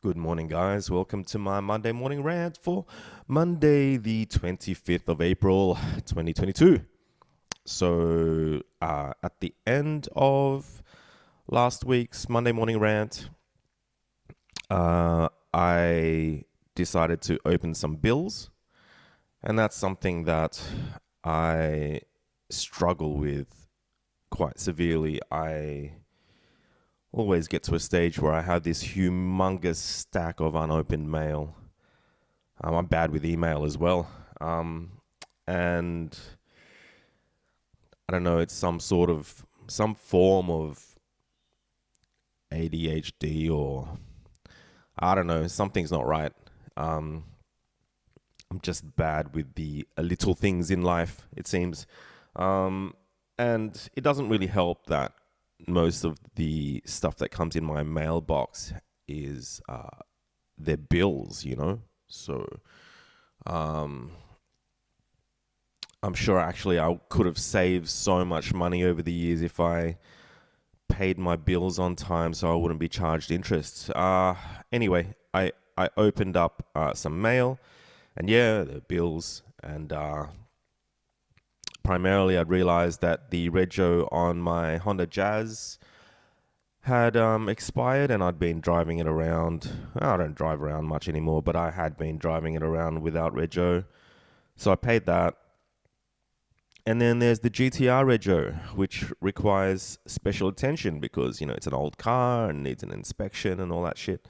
Good morning, guys. Welcome to my Monday morning rant for Monday, the 25th of April, 2022. So, at the end of last week's Monday morning rant, I decided to open some bills, and that's something that I struggle with quite severely. I always get to a stage where I have this humongous stack of unopened mail. I'm bad with email as well. And I don't know, it's some form of ADHD, or I don't know, something's not right. Um, I'm just bad with the little things in life, it seems. And it doesn't really help that most of the stuff that comes in my mailbox is their bills, you know? So um, I'm sure actually I could have saved so much money over the years if I paid my bills on time so I wouldn't be charged interest. Anyway, I opened up some mail, and yeah, the bills, and primarily I'd realized that the rego on my Honda Jazz had expired, and I'd been driving it around. I don't drive around much anymore, but I had been driving it around without rego. So I paid that. And then there's the GT-R rego, which requires special attention because, it's an old car and needs an inspection and all that shit.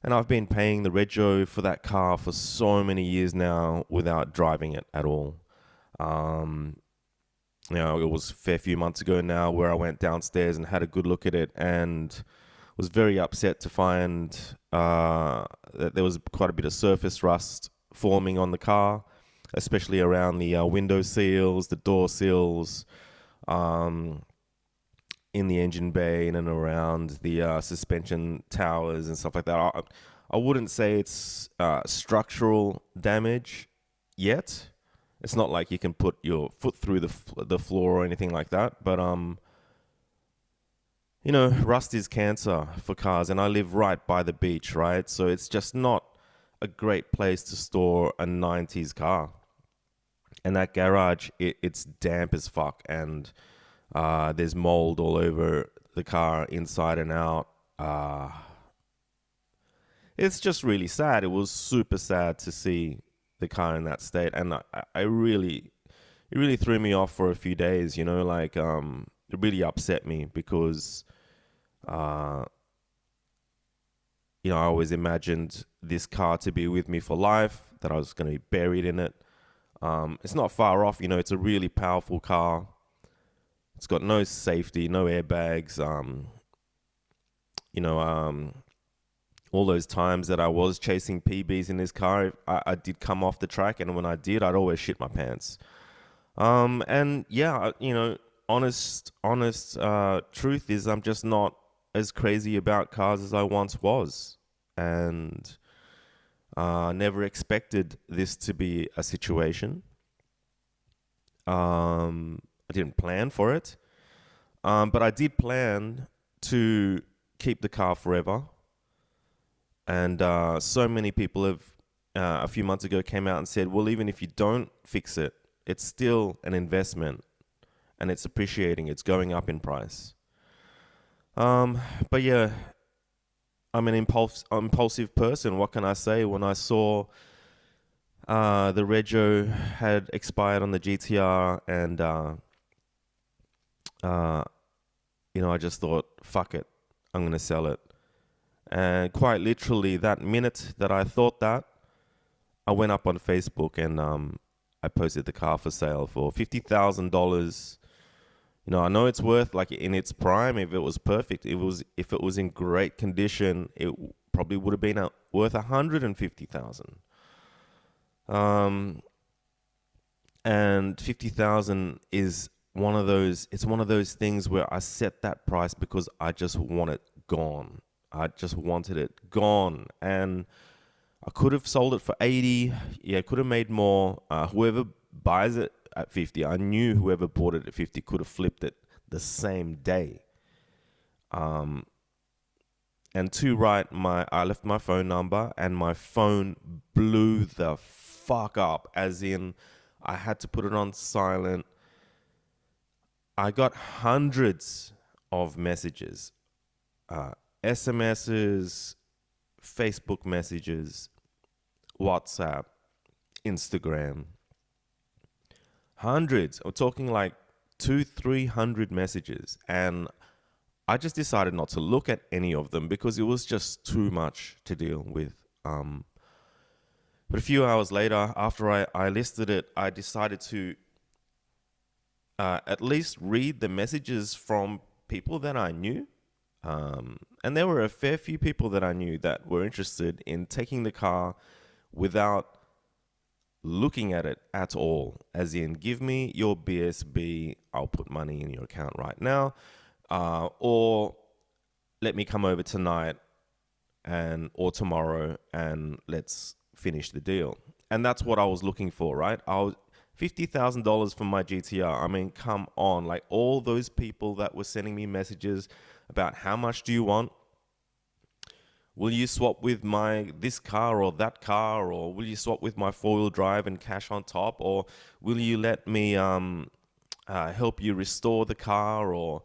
And I've been paying the rego for that car for so many years now without driving it at all. Um, it was a fair few months ago now where I went downstairs and had a good look at it and was very upset to find that there was quite a bit of surface rust forming on the car, especially around the window seals, the door seals, um, in the engine bay, and around the suspension towers and stuff like that. I wouldn't say it's structural damage yet. It's not like you can put your foot through the floor or anything like that. But rust is cancer for cars, and I live right by the beach, right? So it's just not a great place to store a 90s car. And that garage, it's damp as fuck, and there's mold all over the car, inside and out. It's just really sad. It was super sad to see the car in that state, and it really threw me off for a few days. It really upset me because, uh, I always imagined this car to be with me for life, that I was going to be buried in it. It's not far off. It's a really powerful car. It's got no safety, no airbags. All those times that I was chasing PBs in this car, I did come off the track, and when I did, I'd always shit my pants. And yeah, honest truth is I'm just not as crazy about cars as I once was, and never expected this to be a situation. I didn't plan for it, but I did plan to keep the car forever. And so many people have, a few months ago, came out and said, well, even if you don't fix it, it's still an investment, and it's appreciating, it's going up in price. But yeah, I'm an impulsive person. What can I say? When I saw the rego had expired on the GT-R, and I just thought, fuck it, I'm going to sell it. And quite literally, that minute that I thought that, I went up on Facebook, and I posted the car for sale for $50,000. I know it's worth, like, in its prime, if it was perfect, if it was in great condition, it probably would have been worth $150,000. And 50,000 is it's one of those things where I set that price because I just want it gone. I just wanted it gone, and I could have sold it for 80. Yeah, could have made more. Whoever buys it at 50, I knew whoever bought it at 50 could have flipped it the same day. And to right, I left my phone number, and my phone blew the fuck up, as in I had to put it on silent. I got hundreds of messages, uh, SMSs, Facebook messages, WhatsApp, Instagram. Hundreds. I'm talking like 300 messages. And I just decided not to look at any of them because it was just too much to deal with. But a few hours later, after I listed it, I decided to at least read the messages from people that I knew. And there were a fair few people that I knew that were interested in taking the car without looking at it at all. As in, give me your BSB, I'll put money in your account right now. Or let me come over tonight or tomorrow and let's finish the deal. And that's what I was looking for, right? $50,000 for my GT-R. I mean, come on. Like, all those people that were sending me messages about how much do you want? Will you swap with this car or that car? Or will you swap with my four-wheel drive and cash on top? Or will you let me help you restore the car? Or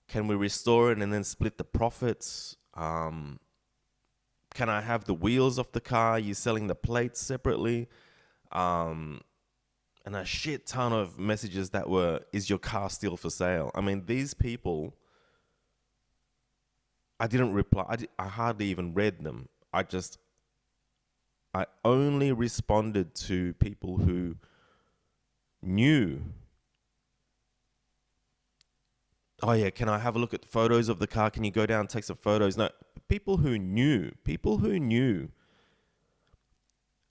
can we restore it and then split the profits? Can I have the wheels off the car? Are you selling the plates separately? And a shit ton of messages that were, is your car still for sale? I mean, these people, I didn't reply. I hardly even read them. I only responded to people who knew. Oh yeah, can I have a look at the photos of the car? Can you go down and take some photos? No, people who knew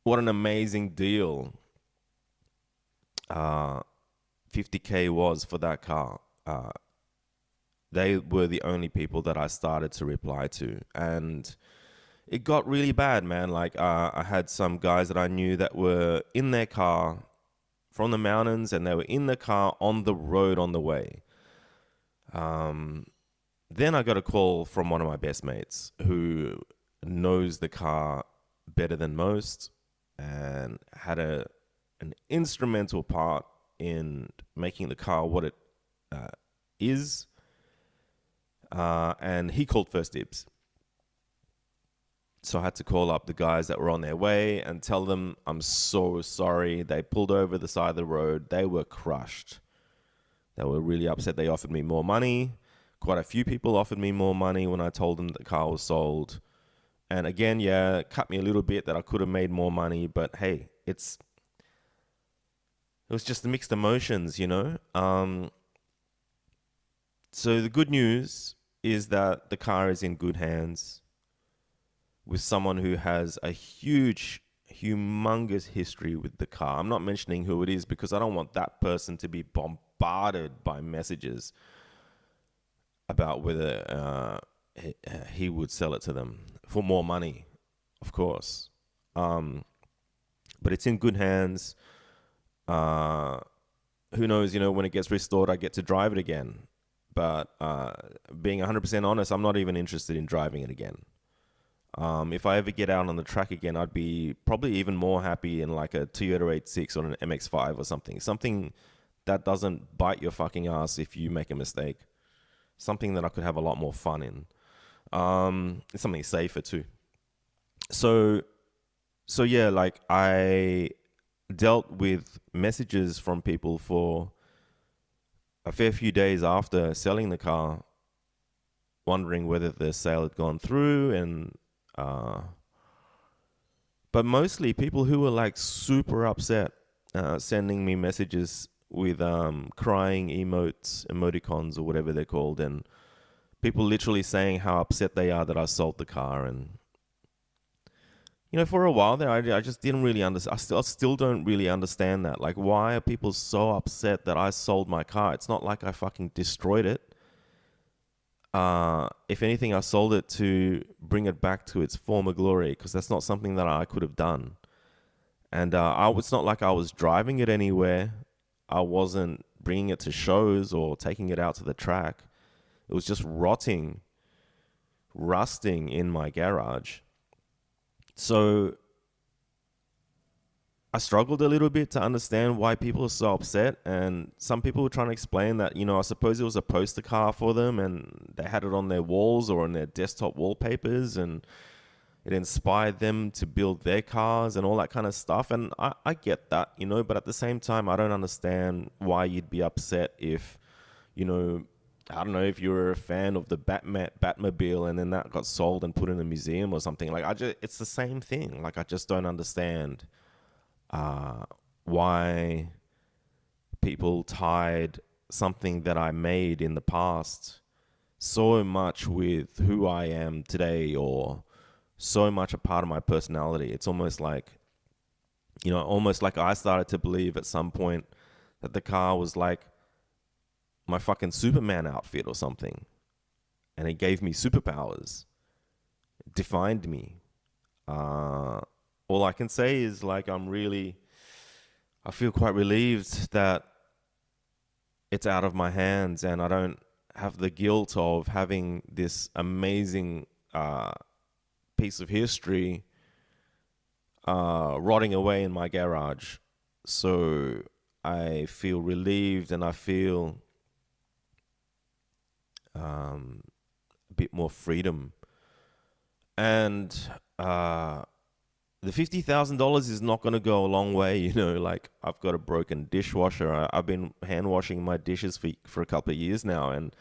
what an amazing deal 50K was for that car. They were the only people that I started to reply to. And it got really bad, man. Like, I had some guys that I knew that were in their car from the mountains, and they were in the car on the road on the way. Then I got a call from one of my best mates who knows the car better than most and had an instrumental part in making the car what it is. And he called first dibs. So I had to call up the guys that were on their way and tell them, I'm so sorry. They pulled over the side of the road. They were crushed. They were really upset. They offered me more money. Quite a few people offered me more money when I told them that the car was sold. And again, yeah, it cut me a little bit that I could have made more money. But hey, it was just the mixed emotions, you know? So the good news is that the car is in good hands with someone who has a humongous history with the car. I'm not mentioning who it is because I don't want that person to be bombarded by messages about whether he would sell it to them for more money, of course. But it's in good hands. Who knows, you know, when it gets restored, I get to drive it again. But being 100% honest, I'm not even interested in driving it again. If I ever get out on the track again, I'd be probably even more happy in like a Toyota 86 or an MX-5 or something. Something that doesn't bite your fucking ass if you make a mistake. Something that I could have a lot more fun in. It's something safer too. So yeah, like, I dealt with messages from people for a fair few days after selling the car, wondering whether the sale had gone through, and but mostly people who were like super upset, sending me messages with crying emoticons or whatever they're called, and people literally saying how upset they are that I sold the car. And you know, for a while there, I just didn't really understand. I still don't really understand that. Like, why are people so upset that I sold my car? It's not like I fucking destroyed it. If anything, I sold it to bring it back to its former glory, because that's not something that I could have done. And it's not like I was driving it anywhere. I wasn't bringing it to shows or taking it out to the track. It was just rotting rusting in my garage. So I struggled a little bit to understand why people are so upset. And some people were trying to explain that, I suppose it was a poster car for them and they had it on their walls or on their desktop wallpapers, and it inspired them to build their cars and all that kind of stuff. And I get that, but at the same time, I don't understand why you'd be upset if, I don't know, if you were a fan of the Batmobile and then that got sold and put in a museum or something. Like, it's the same thing. Like, I just don't understand why people tied something that I made in the past so much with who I am today, or so much a part of my personality. It's almost like, I started to believe at some point that the car was like my fucking Superman outfit or something. And it gave me superpowers. It defined me. All I can say is, like, I feel quite relieved that it's out of my hands and I don't have the guilt of having this amazing piece of history rotting away in my garage. So I feel relieved, and I feel a bit more freedom. And the $50,000 is not going to go a long way, like, I've got a broken dishwasher. I've been hand washing my dishes for a couple of years now, and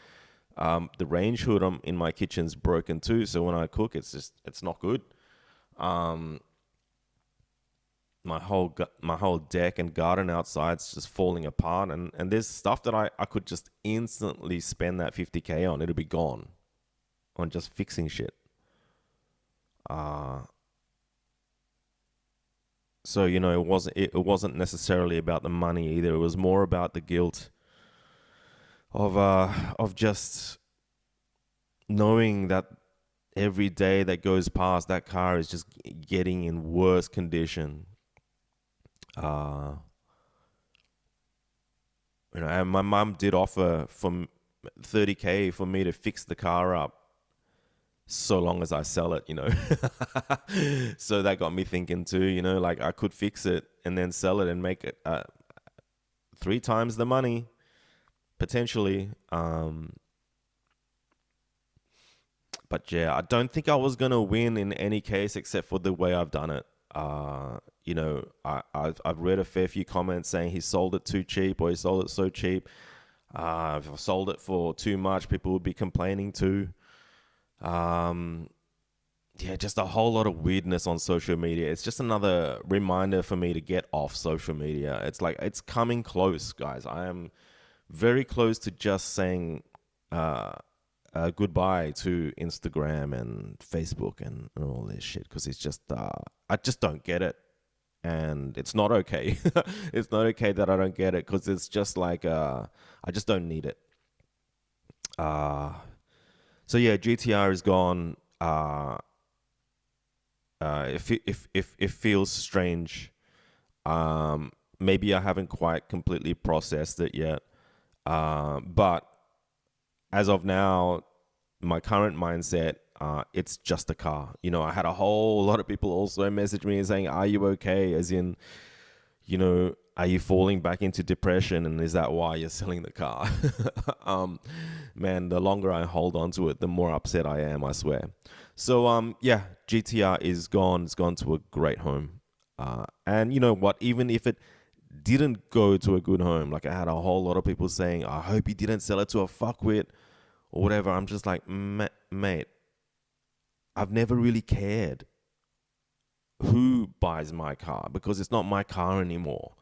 the range hood in my kitchen's broken too. So when I cook, it's not good. My whole deck and garden outside's just falling apart, and there's stuff that I could just instantly spend that $50K on. It'll be gone on just fixing shit. So, it wasn't necessarily about the money either. It was more about the guilt of just knowing that every day that goes past, that car is just getting in worse condition. And my mum did offer for $30K for me to fix the car up, so long as I sell it, So that got me thinking too, like, I could fix it and then sell it and make it 3 times the money, potentially. But yeah, I don't think I was going to win in any case except for the way I've done it. I've read a fair few comments saying he sold it too cheap, or he sold it so cheap. If I sold it for too much, people would be complaining too. Just a whole lot of weirdness on social media. It's just another reminder for me to get off social media. It's like, it's coming close, guys. I am very close to just saying goodbye to Instagram and Facebook and all this shit, because it's just I just don't get it, and it's not okay. It's not okay that I don't get it, because it's just like I just don't need it. So yeah, GT-R is gone. It feels strange. Maybe I haven't quite completely processed it yet. But as of now, my current mindset, it's just a car. I had a whole lot of people also message me and saying, "Are you okay?" As in, are you falling back into depression, and is that why you're selling the car? Man, the longer I hold on to it, the more upset I am, I swear. So, yeah, GT-R is gone. It's gone to a great home. And you know what? Even if it didn't go to a good home, like, I had a whole lot of people saying, "I hope you didn't sell it to a fuckwit," or whatever. I'm just like, mate, I've never really cared who buys my car, because it's not my car anymore.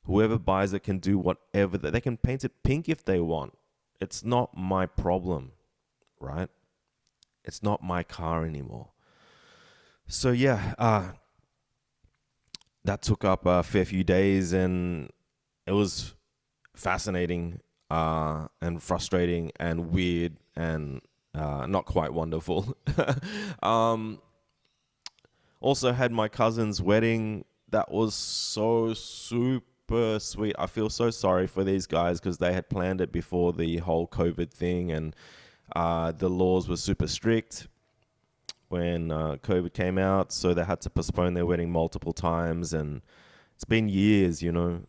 Whoever buys it can do whatever. They can paint it pink if they want. It's not my problem, right? It's not my car anymore. So yeah, that took up a fair few days, and it was fascinating and frustrating and weird and not quite wonderful. Also had my cousin's wedding. That was so super sweet. I feel so sorry for these guys, because they had planned it before the whole COVID thing, and The laws were super strict when COVID came out, so they had to postpone their wedding multiple times, and it's been years,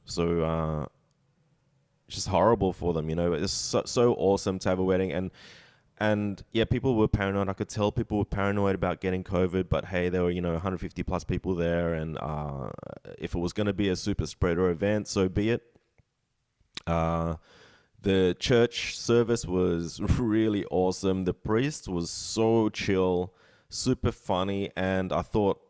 So it's just horrible for them, It's so awesome to have a wedding, and yeah, people were paranoid. I could tell people were paranoid about getting COVID, but hey, there were 150 plus people there, and if it was going to be a super spreader event, so be it. Uh, the church service was really awesome. The priest was so chill, super funny, and I thought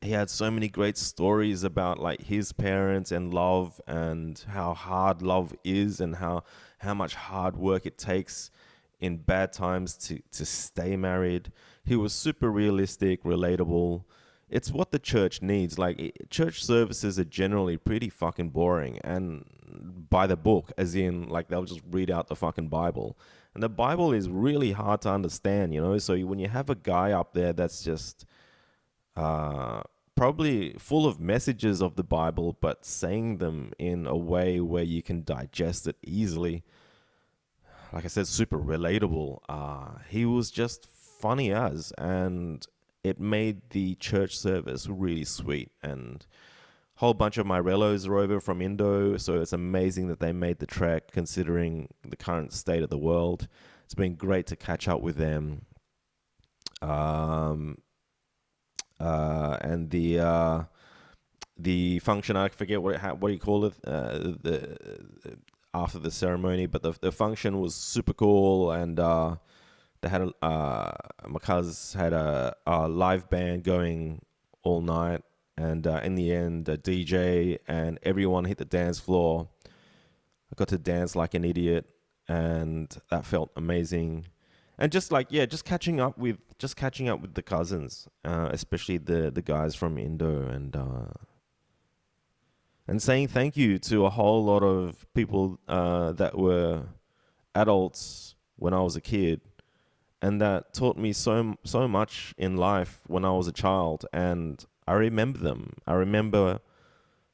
he had so many great stories about like his parents and love and how hard love is and how much hard work it takes in bad times to stay married. He was super realistic, relatable. It's what the church needs. Church services are generally pretty fucking boring and by the book, as in like they'll just read out the fucking Bible. And the Bible is really hard to understand, So when you have a guy up there that's just uh, probably full of messages of the Bible, but saying them in a way where you can digest it easily. Like I said, super relatable. He was just funny and it made the church service really sweet. And a whole bunch of my relos are over from Indo, so it's amazing that they made the trek considering the current state of the world. It's been great to catch up with them. Um, and the function, I forget what do you call it, the after the ceremony, but the function was super cool, and they had my cuz had a live band going all night, and in the end a DJ, and everyone hit the dance floor. I got to dance like an idiot, and that felt amazing. And just catching up with the cousins, especially the guys from Indo, and saying thank you to a whole lot of people that were adults when I was a kid, and that taught me so much in life when I was a child, and I remember them. I remember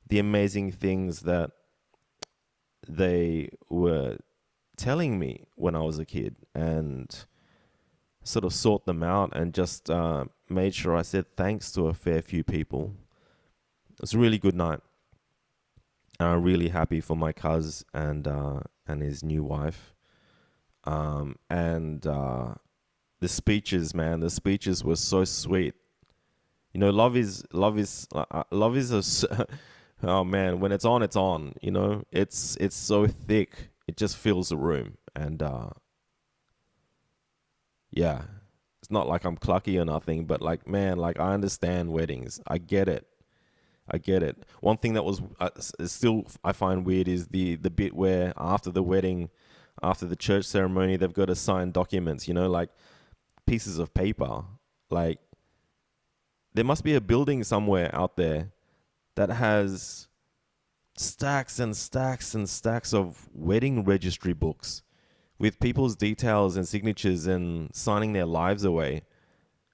the amazing things that they were telling me when I was a kid, and sort of sought them out and just made sure I said thanks to a fair few people. It was a really good night. And I'm really happy for my cuz and his new wife. And the speeches, man, the speeches were so sweet. Love is oh man, when it's on, it's on. It's so thick, it just fills the room, and yeah, it's not like I'm clucky or nothing, but like, man, like I understand weddings. I get it. I get it. One thing that was still I find weird is the bit where after the wedding, after the church ceremony, they've got to sign documents, like pieces of paper. Like there must be a building somewhere out there that has stacks and stacks and stacks of wedding registry books with people's details and signatures and signing their lives away.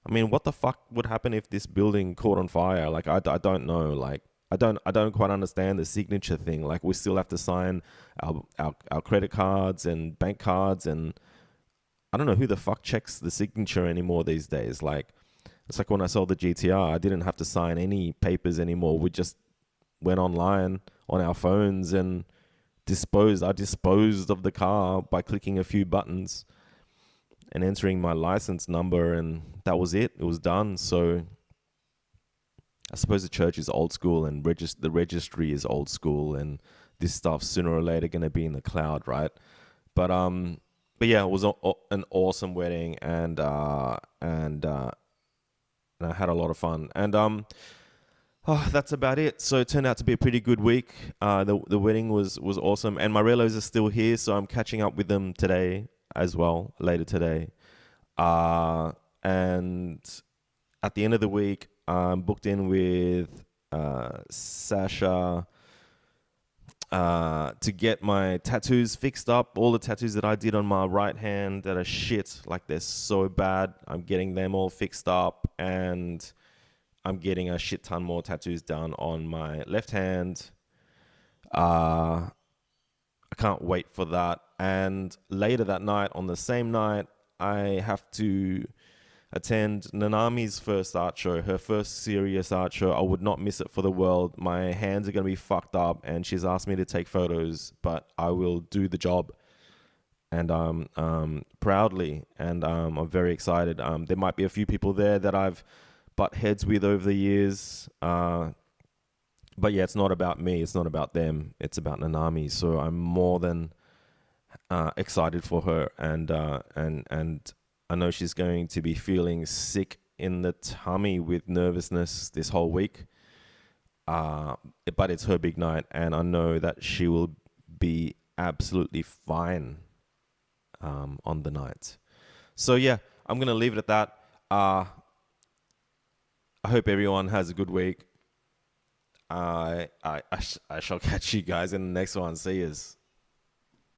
I mean, what the fuck would happen if this building caught on fire? Like, I don't know. Like, I don't quite understand the signature thing. Like, we still have to sign our credit cards and bank cards, and I don't know who the fuck checks the signature anymore these days. Like, it's like when I sold the GT-R, I didn't have to sign any papers anymore. We just went online on our phones and I disposed of the car by clicking a few buttons and entering my license number, and that was it. It was done. So I suppose the church is old school, and the registry is old school, and this stuff sooner or later going to be in the cloud, right? But yeah, it was an awesome wedding, and I had a lot of fun, and that's about it. So it turned out to be a pretty good week. The wedding was awesome, and my relos are still here, so I'm catching up with them today as well, later today. And at the end of the week, I'm booked in with Sasha to get my tattoos fixed up. All the tattoos that I did on my right hand that are shit, like they're so bad, I'm getting them all fixed up, and I'm getting a shit ton more tattoos done on my left hand. I can't wait for that. And later that night, on the same night, I have to attend Nanami's first art show, her first serious art show. I would not miss it for the world. My hands are going to be fucked up, and she's asked me to take photos, but I will do the job. And proudly, and I'm very excited. There might be a few people there that I've butt heads with over the years, but yeah, it's not about me. It's not about them. It's about Nanami. So I'm more than excited for her, and I know she's going to be feeling sick in the tummy with nervousness this whole week. Uh, but it's her big night, and I know that she will be absolutely fine on the night. So yeah, I'm gonna leave it at that. I hope everyone has a good week. I shall catch you guys in the next one. See yous.